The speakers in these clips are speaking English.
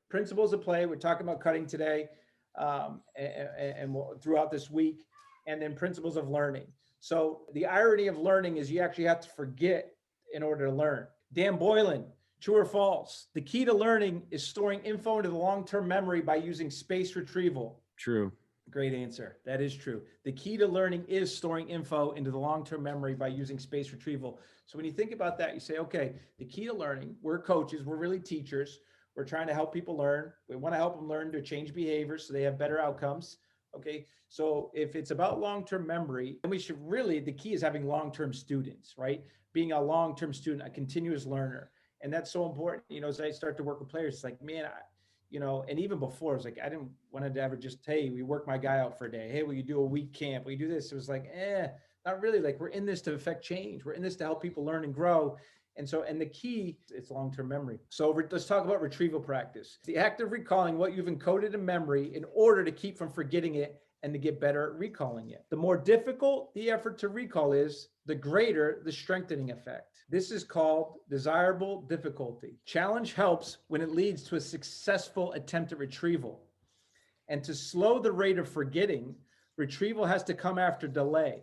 Principles of play. We're talking about cutting today, throughout this week, and then principles of learning. So the irony of learning is you actually have to forget in order to learn. Dan Boylan, true or false? The key to learning is storing info into the long-term memory by using space retrieval. True. Great answer. That is true. The key to learning is storing info into the long-term memory by using space retrieval. So when you think about that, you say, okay, the key to learning, we're coaches, we're really teachers. We're trying to help people learn. We want to help them learn to change behaviors so they have better outcomes. Okay. So if it's about long-term memory, then we should really, the key is having long-term students, right? Being a long-term student, a continuous learner. And that's so important. As I start to work with players, it's like, man, and even before, it was like, I didn't want to ever just, hey, we work my guy out for a day. Hey, will you do a week camp? Will you do this? It was like, not really. Like, we're in this to affect change. We're in this to help people learn and grow. And the key, it's long-term memory. So let's talk about retrieval practice. The act of recalling what you've encoded in memory in order to keep from forgetting it and to get better at recalling it. The more difficult the effort to recall is, the greater the strengthening effect. This is called desirable difficulty. Challenge helps when it leads to a successful attempt at retrieval. And to slow the rate of forgetting, retrieval has to come after delay.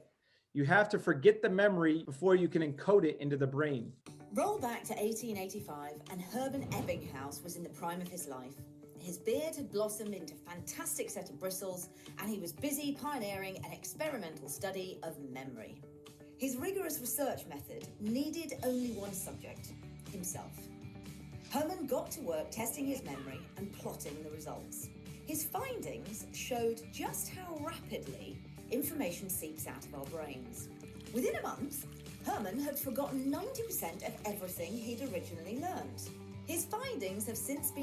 You have to forget the memory before you can encode it into the brain. Roll back to 1885 and Herman Ebbinghaus was in the prime of his life. His beard had blossomed into a fantastic set of bristles, and he was busy pioneering an experimental study of memory. His rigorous research method needed only one subject: himself. Herman got to work testing his memory and plotting the results. His findings showed just how rapidly information seeps out of our brains. Within a month, Herman had forgotten 90% of everything he'd originally learned. His findings have since been